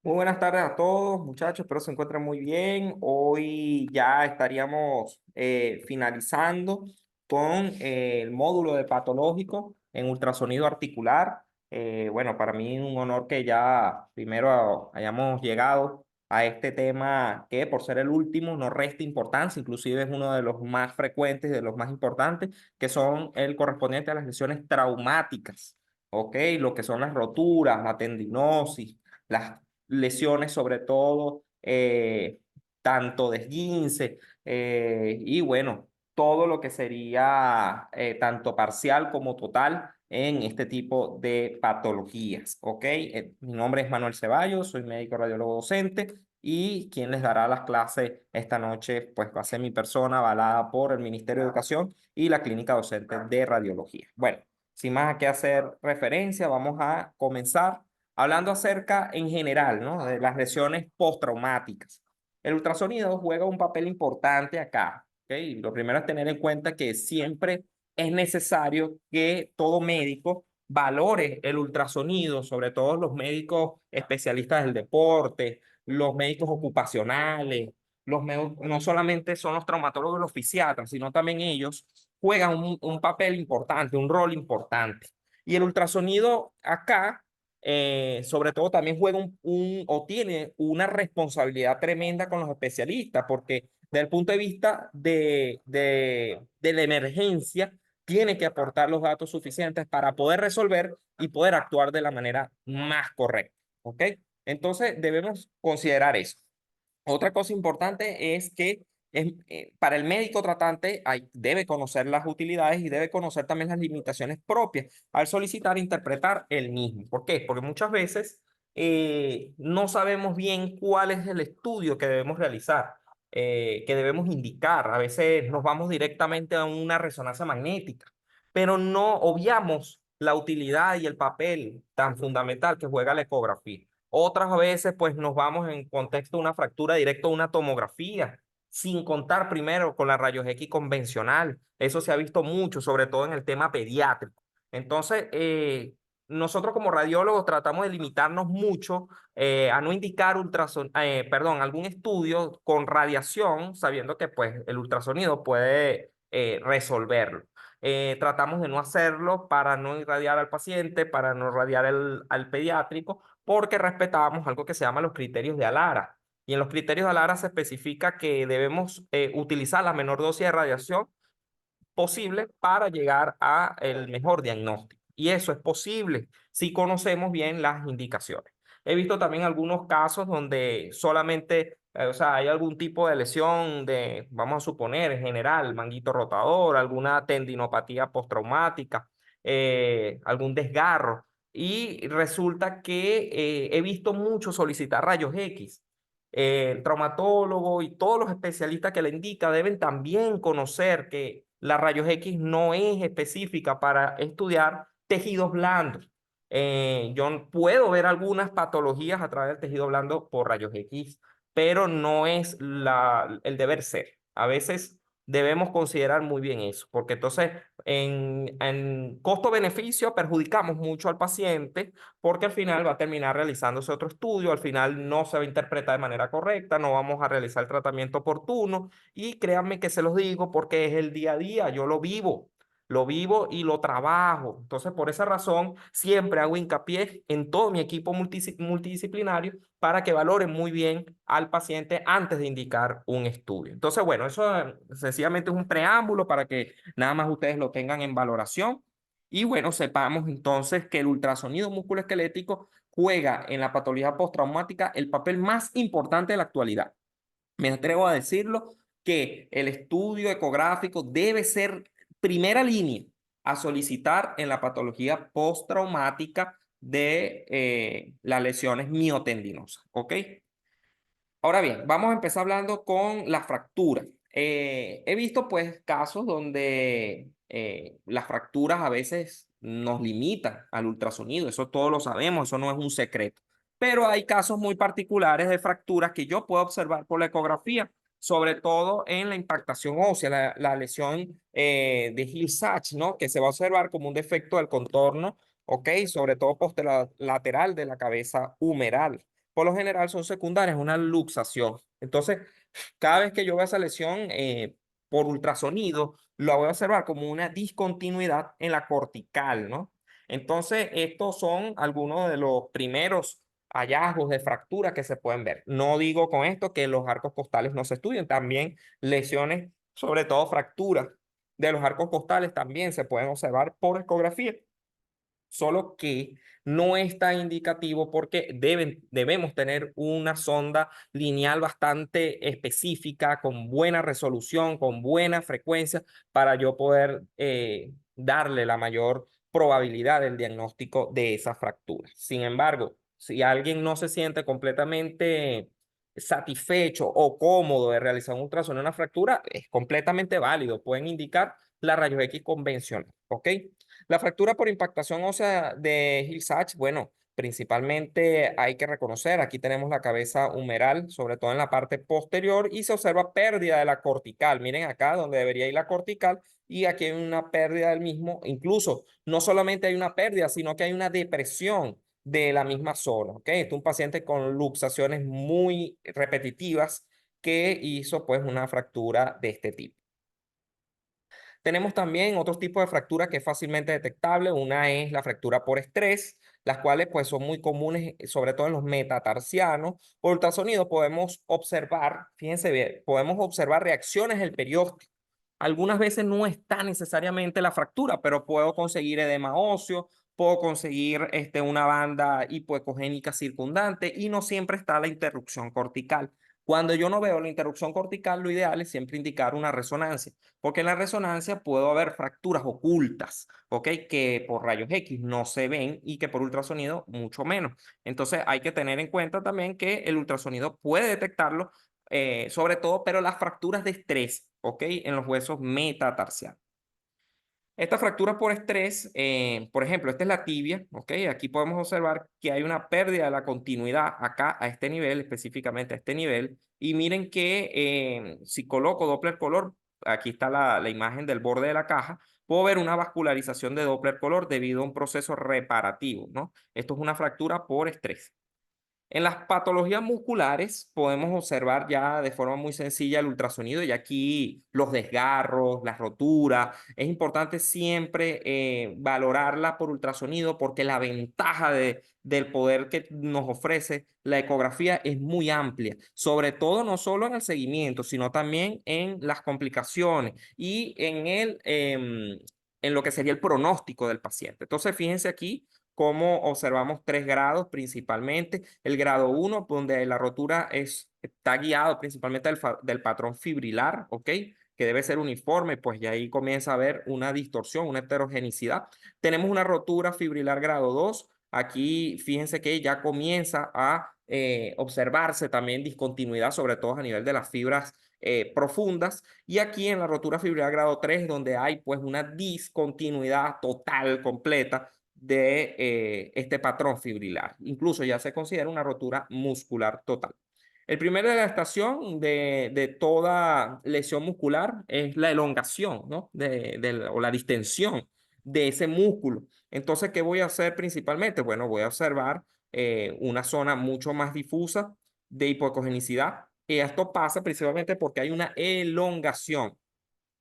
Muy buenas tardes a todos, muchachos. Espero se encuentren muy bien. Hoy ya estaríamos finalizando con el módulo de patológico en ultrasonido articular. Bueno, para mí un honor que ya primero hayamos llegado a este tema que por ser el último no resta importancia, inclusive es uno de los más frecuentes, de los más importantes, que son el correspondiente a las lesiones traumáticas. ¿Ok? Lo que son las roturas, la tendinosis, las lesiones sobre todo, tanto de esguince, y bueno, todo lo que sería tanto parcial como total en este tipo de patologías. ¿Ok? Mi nombre es Manuel Ceballos, soy médico radiólogo docente y quien les dará las clases esta noche pues va a ser mi persona avalada por el Ministerio de Educación y la Clínica Docente de Radiología. Bueno, sin más a qué hacer referencia, vamos a comenzar hablando acerca en general, ¿no? De las lesiones postraumáticas. El ultrasonido juega un papel importante acá, ¿ok? Lo primero es tener en cuenta que siempre es necesario que todo médico valore el ultrasonido, sobre todo los médicos especialistas del deporte, los médicos ocupacionales, no solamente son los traumatólogos y los fisiatras, sino también ellos juegan un papel importante, un rol importante. Y el ultrasonido acá sobre todo también juega o tiene una responsabilidad tremenda con los especialistas, porque desde el punto de vista de la emergencia, tiene que aportar los datos suficientes para poder resolver y poder actuar de la manera más correcta. ¿Ok? Entonces debemos considerar eso. Otra cosa importante es que para el médico tratante debe conocer las utilidades y debe conocer también las limitaciones propias al solicitar e interpretar el mismo. ¿Por qué? Porque muchas veces no sabemos bien cuál es el estudio que debemos realizar, que debemos indicar. A veces nos vamos directamente a una resonancia magnética, pero no obviamos la utilidad y el papel tan fundamental que juega la ecografía. Otras veces, pues nos vamos en contexto de una fractura directa a una tomografía, sin contar primero con la rayos X convencional. Eso se ha visto mucho, sobre todo en el tema pediátrico. Entonces, nosotros como radiólogos tratamos de limitarnos mucho a no indicar perdón, algún estudio con radiación, sabiendo que pues, el ultrasonido puede resolverlo. Tratamos de no hacerlo para no irradiar al paciente, para no irradiar al pediátrico porque respetamos algo que se llama los criterios de Alara. Y en los criterios de Alara se especifica que debemos utilizar la menor dosis de radiación posible para llegar a el mejor diagnóstico. Y eso es posible si conocemos bien las indicaciones. He visto también algunos casos donde solamente, o sea, hay algún tipo de lesión de, vamos a suponer, en general, manguito rotador, alguna tendinopatía postraumática, algún desgarro. Y resulta que he visto mucho solicitar rayos X. El traumatólogo y todos los especialistas que le indica deben también conocer que la rayos X no es específica para estudiar tejidos blandos. Yo puedo ver algunas patologías a través del tejido blando por rayos X, pero no es el deber ser. A veces debemos considerar muy bien eso, porque entonces en costo-beneficio perjudicamos mucho al paciente porque al final va a terminar realizándose otro estudio, al final no se va a interpretar de manera correcta, no vamos a realizar el tratamiento oportuno y créanme que se los digo porque es el día a día, yo lo vivo y lo trabajo. Entonces, por esa razón, siempre hago hincapié en todo mi equipo multidisciplinario para que valoren muy bien al paciente antes de indicar un estudio. Entonces, bueno, eso sencillamente es un preámbulo para que nada más ustedes lo tengan en valoración. Y bueno, sepamos entonces que el ultrasonido musculoesquelético juega en la patología postraumática el papel más importante de la actualidad. Me atrevo a decirlo que el estudio ecográfico debe ser primera línea a solicitar en la patología postraumática de las lesiones miotendinosas. ¿Ok? Ahora bien, vamos a empezar hablando con la fractura. He visto pues casos donde las fracturas a veces nos limitan al ultrasonido, eso todos lo sabemos, eso no es un secreto. Pero hay casos muy particulares de fracturas que yo puedo observar por la ecografía, sobre todo en la impactación ósea, la lesión de Hill-Sachs, ¿no? Que se va a observar como un defecto del contorno, ¿ok? Sobre todo posterolateral de la cabeza humeral. por lo general son secundarias, una luxación. Entonces, cada vez que yo veo esa lesión por ultrasonido, lo voy a observar como una discontinuidad en la cortical, ¿no? Entonces, estos son algunos de los primeros hallazgos de fractura que se pueden ver. No digo con esto que los arcos costales no se estudien, también lesiones, sobre todo fracturas de los arcos costales también se pueden observar por ecografía, solo que no es tan indicativo porque debemos tener una sonda lineal bastante específica, con buena resolución, con buena frecuencia, para yo poder darle la mayor probabilidad del diagnóstico de esa fractura. Sin embargo, si alguien no se siente completamente satisfecho o cómodo de realizar un ultrasonido en una fractura, es completamente válido. Pueden indicar la rayos X convencional, ¿ok? La fractura por impactación ósea de Hill-Sachs, bueno, principalmente hay que reconocer, aquí tenemos la cabeza humeral, sobre todo en la parte posterior, y se observa pérdida de la cortical. Miren acá donde debería ir la cortical, y aquí hay una pérdida del mismo. Incluso no solamente hay una pérdida, sino que hay una depresión de la misma zona. ¿Ok? Este es un paciente con luxaciones muy repetitivas que hizo pues una fractura de este tipo. Tenemos también otros tipos de fractura que es fácilmente detectable. Una es la fractura por estrés, las cuales pues son muy comunes, sobre todo en los metatarsianos. Por ultrasonido podemos observar, fíjense bien, podemos observar reacciones del periósteo. Algunas veces no está necesariamente la fractura, pero puedo conseguir edema óseo, puedo conseguir una banda hipoecogénica circundante y no siempre está la interrupción cortical. Cuando yo no veo la interrupción cortical, lo ideal es siempre indicar una resonancia, porque en la resonancia puedo haber fracturas ocultas, ¿ok? Que por rayos X no se ven y que por ultrasonido mucho menos. Entonces hay que tener en cuenta también que el ultrasonido puede detectarlo, sobre todo, pero las fracturas de estrés, ¿ok? En los huesos metatarsianos. Esta fractura por estrés, por ejemplo, esta es la tibia, ¿ok? Aquí podemos observar que hay una pérdida de la continuidad acá a este nivel, específicamente a este nivel. Y miren que si coloco Doppler color, aquí está la imagen del borde de la caja, puedo ver una vascularización de Doppler color debido a un proceso reparativo, ¿no? Esto es una fractura por estrés. En las patologías musculares podemos observar ya de forma muy sencilla el ultrasonido y aquí los desgarros, las roturas. Es importante siempre valorarla por ultrasonido porque la ventaja del poder que nos ofrece la ecografía es muy amplia, sobre todo no solo en el seguimiento, sino también en las complicaciones y en lo que sería el pronóstico del paciente. Entonces, fíjense aquí cómo observamos 3 grados principalmente. El grado 1, donde la rotura está guiado principalmente del patrón fibrilar, ¿ok? Que debe ser uniforme, pues ya ahí comienza a haber una distorsión, una heterogenicidad. Tenemos una rotura fibrilar grado 2. Aquí fíjense que ya comienza a observarse también discontinuidad, sobre todo a nivel de las fibras profundas. Y aquí en la rotura fibrilar grado 3, donde hay pues una discontinuidad total, completa de este patrón fibrilar. Incluso ya se considera una rotura muscular total. El primer de la estación de toda lesión muscular es la elongación, ¿no? O la distensión de ese músculo. Entonces, ¿qué voy a hacer principalmente? Bueno, voy a observar una zona mucho más difusa de hipocogenicidad. Y esto pasa principalmente porque hay una elongación.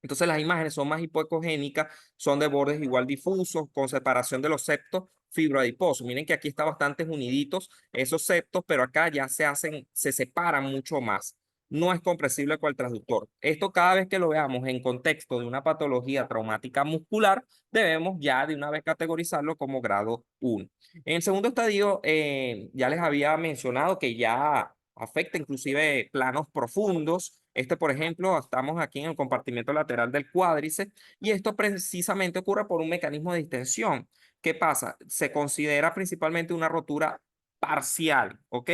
Entonces las imágenes son más hipoecogénicas, son de bordes igual difusos, con separación de los septos fibroadiposos. Miren que aquí está bastante uniditos esos septos, pero acá ya se separan mucho más. No es compresible con el transductor. Esto cada vez que lo veamos en contexto de una patología traumática muscular, debemos ya de una vez categorizarlo como grado 1. En el segundo estadio, ya les había mencionado que ya afecta inclusive planos profundos. Por ejemplo, estamos aquí en el compartimento lateral del cuádriceps y esto precisamente ocurre por un mecanismo de distensión. ¿Qué pasa? Se considera principalmente una rotura parcial, ¿ok?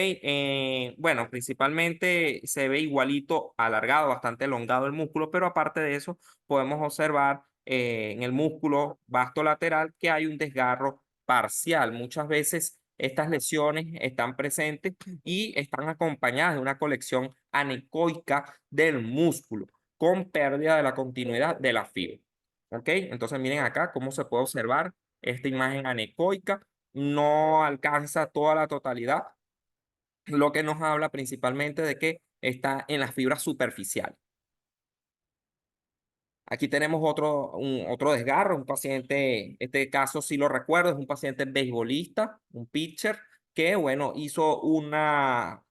Bueno, principalmente se ve igualito, alargado, bastante elongado el músculo, pero aparte de eso, podemos observar en el músculo vasto lateral que hay un desgarro parcial. Muchas veces estas lesiones están presentes y están acompañadas de una colección anecoica del músculo con pérdida de la continuidad de la fibra. ¿Ok? Entonces miren acá cómo se puede observar esta imagen anecoica. No alcanza toda la totalidad lo que nos habla principalmente de que está en las fibras superficiales. Aquí tenemos otro desgarro, un paciente, este caso sí lo recuerdo, es un paciente beisbolista, un pitcher, que bueno, hizo un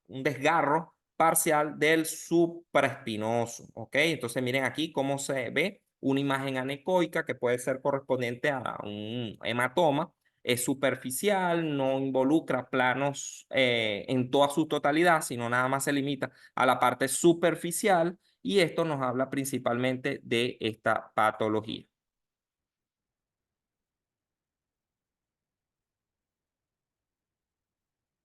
desgarro parcial del supraespinoso, ¿ok? Entonces miren aquí cómo se ve una imagen anecoica que puede ser correspondiente a un hematoma. Es superficial, no involucra planos en toda su totalidad, sino nada más se limita a la parte superficial y esto nos habla principalmente de esta patología.